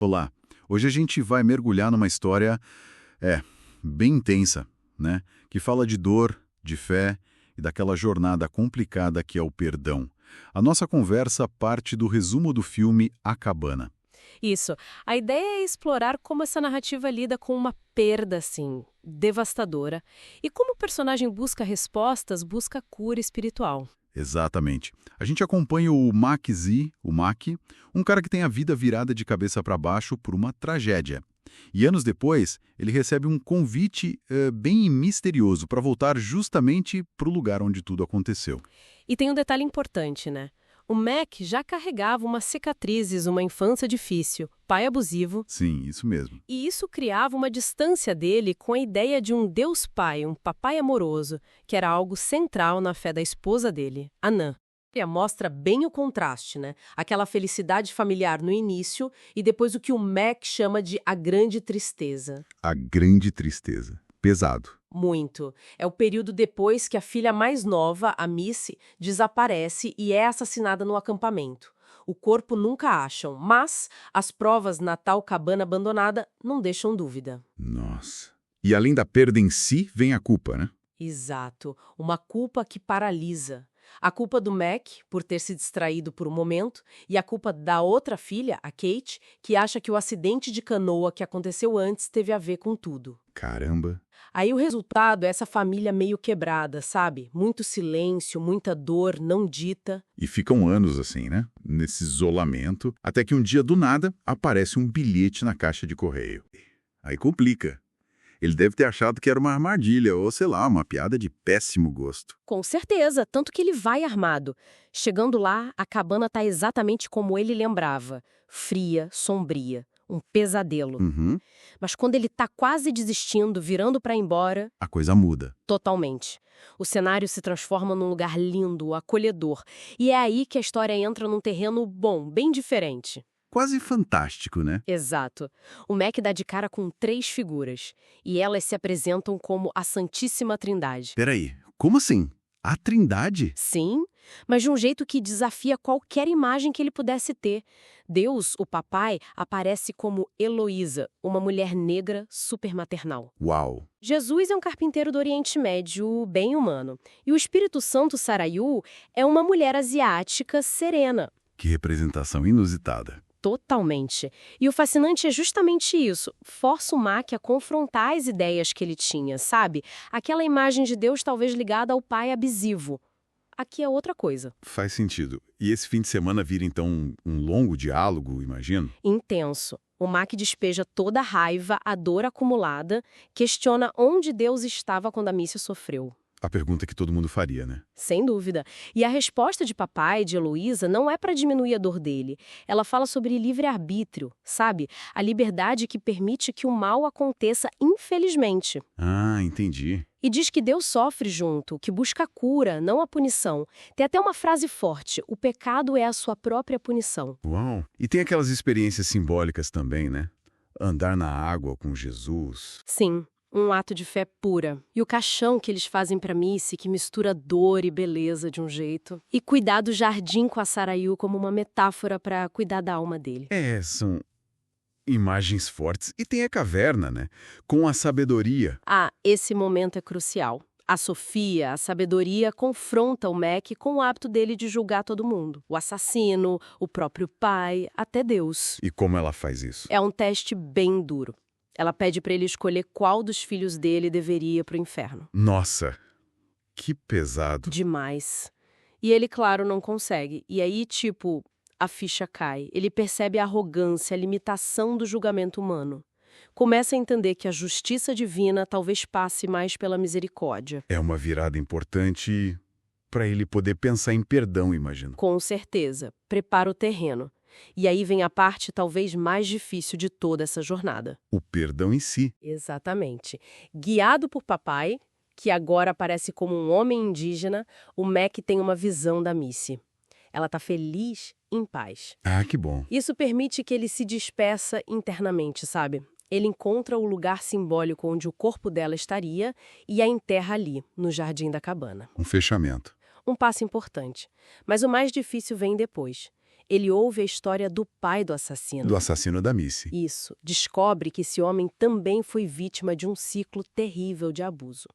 Olá, hoje a gente vai mergulhar numa história, bem intensa, né? Que fala de dor, de fé e daquela jornada complicada que é o perdão. A nossa conversa parte do resumo do filme A Cabana. Isso. A ideia é explorar como essa narrativa lida com uma perda, assim, devastadora, e como o personagem busca respostas, busca cura espiritual. Exatamente. A gente acompanha o Mac Z, o Mac, um cara que tem a vida virada de cabeça para baixo por uma tragédia. E anos depois, ele recebe um convite bem misterioso para voltar justamente para o lugar onde tudo aconteceu. E tem um detalhe importante, né? O Mac já carregava umas cicatrizes, uma infância difícil, pai abusivo, Sim, isso mesmo. e isso criava uma distância dele com a ideia de um Deus Pai, um papai amoroso, que era algo central na fé da esposa dele, Anã. E mostra bem o contraste, né? Aquela felicidade familiar no início e depois o que o Mac chama de a grande tristeza. A grande tristeza. Pesado. Muito. É o período depois que a filha mais nova, a Missy, desaparece e é assassinada no acampamento. O corpo nunca acham, mas as provas na tal cabana abandonada não deixam dúvida. Nossa. E além da perda em si, vem a culpa, né? Exato. Uma culpa que paralisa. A culpa do Mac, por ter se distraído por um momento, e a culpa da outra filha, a Kate, que acha que o acidente de canoa que aconteceu antes teve a ver com tudo. Caramba. Aí o resultado é essa família meio quebrada, sabe? Muito silêncio, muita dor não dita. E ficam anos assim, né? Nesse isolamento, até que um dia do nada aparece um bilhete na caixa de correio. Aí complica. Ele deve ter achado que era uma armadilha ou, sei lá, uma piada de péssimo gosto. Com certeza, tanto que ele vai armado. Chegando lá, a cabana tá exatamente como ele lembrava. Fria, sombria, um pesadelo. Uhum. Mas quando ele tá quase desistindo, virando pra ir embora, A coisa muda. totalmente. O cenário se transforma num lugar lindo, acolhedor. E é aí que a história entra num terreno bom, bem diferente. Quase fantástico, né? Exato. O Mac dá de cara com 3 figuras, e elas se apresentam como a Santíssima Trindade. Peraí, como assim? A Trindade? Sim, mas de um jeito que desafia qualquer imagem que ele pudesse ter. Deus, o papai, aparece como Heloísa, uma mulher negra supermaternal. Uau! Jesus é um carpinteiro do Oriente Médio bem humano. E o Espírito Santo Sarayu é uma mulher asiática serena. Que representação inusitada. Totalmente. E o fascinante é justamente isso. Força o Mac a confrontar as ideias que ele tinha, sabe? Aquela imagem de Deus talvez ligada ao pai abusivo. Aqui é outra coisa. Faz sentido. E esse fim de semana vira, então, um longo diálogo, imagino? Intenso. O Mac despeja toda a raiva, a dor acumulada, questiona onde Deus estava quando a Missy sofreu. A pergunta que todo mundo faria, né? Sem dúvida. E a resposta de papai, de Heloísa, não é para diminuir a dor dele. Ela fala sobre livre-arbítrio, sabe? A liberdade que permite que o mal aconteça, infelizmente. Ah, entendi. E diz que Deus sofre junto, que busca a cura, não a punição. Tem até uma frase forte: o pecado é a sua própria punição. Uau! E tem aquelas experiências simbólicas também, né? Andar na água com Jesus. Sim. Um ato de fé pura. E o caixão que eles fazem pra Missy, que mistura dor e beleza de um jeito. E cuidar do jardim com a Sarayu como uma metáfora pra cuidar da alma dele. São imagens fortes. E tem a caverna, né? Com a sabedoria. Ah, esse momento é crucial. A Sofia, a sabedoria, confronta o Mac com o hábito dele de julgar todo mundo. O assassino, o próprio pai, até Deus. E como ela faz isso? É um teste bem duro. Ela pede pra ele escolher qual dos filhos dele deveria ir pro inferno. Nossa, que pesado. Demais. E ele, claro, não consegue. E aí, tipo, a ficha cai. Ele percebe a arrogância, a limitação do julgamento humano. Começa a entender que a justiça divina talvez passe mais pela misericórdia. É uma virada importante para ele poder pensar em perdão, imagino. Com certeza. Prepara o terreno. E aí vem a parte talvez mais difícil de toda essa jornada. O perdão em si. Exatamente. Guiado por papai, que agora aparece como um homem indígena, o Mac tem uma visão da Missy. Ela está feliz, em paz. Ah, que bom. Isso permite que ele se despeça internamente, sabe? Ele encontra o lugar simbólico onde o corpo dela estaria e a enterra ali, no jardim da cabana. Um fechamento. Um passo importante. Mas o mais difícil vem depois. Ele ouve a história do pai do assassino. Do assassino da Missy. Isso. Descobre que esse homem também foi vítima de um ciclo terrível de abuso.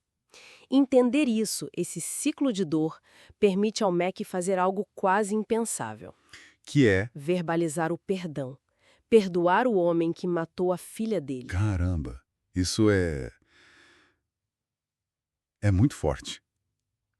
Entender isso, esse ciclo de dor, permite ao Mac fazer algo quase impensável. Que é... verbalizar o perdão. Perdoar o homem que matou a filha dele. Caramba, isso é muito forte.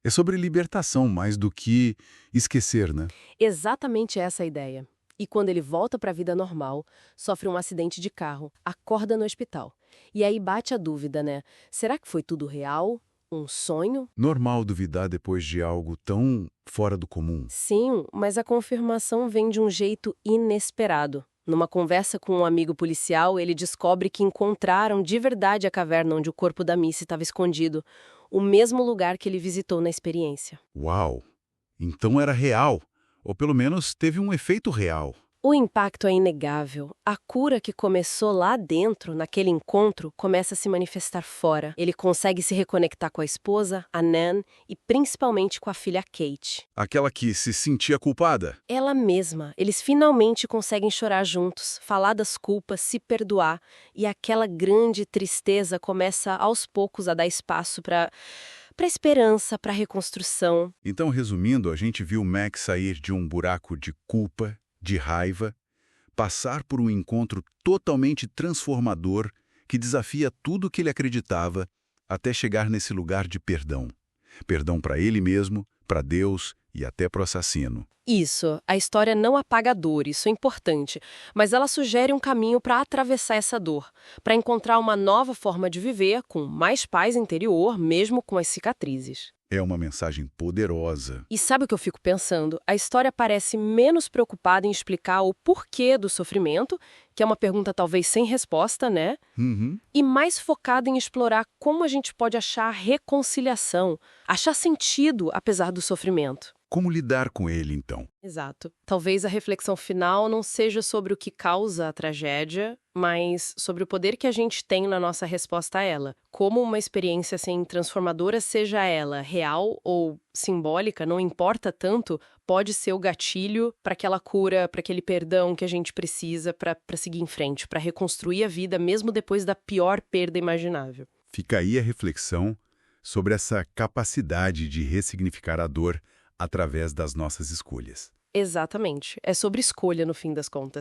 É sobre libertação mais do que esquecer, né? Exatamente essa a ideia. E quando ele volta para a vida normal, sofre um acidente de carro, acorda no hospital. E aí bate a dúvida, né? Será que foi tudo real? Um sonho? Normal duvidar depois de algo tão fora do comum. Sim, mas a confirmação vem de um jeito inesperado. Numa conversa com um amigo policial, ele descobre que encontraram de verdade a caverna onde o corpo da Missy estava escondido, o mesmo lugar que ele visitou na experiência. Uau! Então era real, ou pelo menos teve um efeito real. O impacto é inegável. A cura que começou lá dentro, naquele encontro, começa a se manifestar fora. Ele consegue se reconectar com a esposa, a Nan, e principalmente com a filha Kate. Aquela que se sentia culpada. Ela mesma. Eles finalmente conseguem chorar juntos, falar das culpas, se perdoar, e aquela grande tristeza começa aos poucos a dar espaço para esperança, para reconstrução. Então, resumindo, a gente viu Mac sair de um buraco de culpa, de raiva, passar por um encontro totalmente transformador que desafia tudo o que ele acreditava até chegar nesse lugar de perdão. Perdão para ele mesmo, para Deus e até para o assassino. Isso, a história não apaga a dor, isso é importante, mas ela sugere um caminho para atravessar essa dor, para encontrar uma nova forma de viver com mais paz interior, mesmo com as cicatrizes. É uma mensagem poderosa. E sabe o que eu fico pensando? A história parece menos preocupada em explicar o porquê do sofrimento, que é uma pergunta talvez sem resposta, né? E mais focada em explorar como a gente pode achar reconciliação, achar sentido apesar do sofrimento. Como lidar com ele, então? Exato. Talvez a reflexão final não seja sobre o que causa a tragédia, mas sobre o poder que a gente tem na nossa resposta a ela. Como uma experiência assim, transformadora, seja ela real ou simbólica, não importa tanto, pode ser o gatilho para aquela cura, para aquele perdão que a gente precisa para seguir em frente, para reconstruir a vida mesmo depois da pior perda imaginável. Fica aí a reflexão sobre essa capacidade de ressignificar a dor através das nossas escolhas. Exatamente. É sobre escolha, no fim das contas.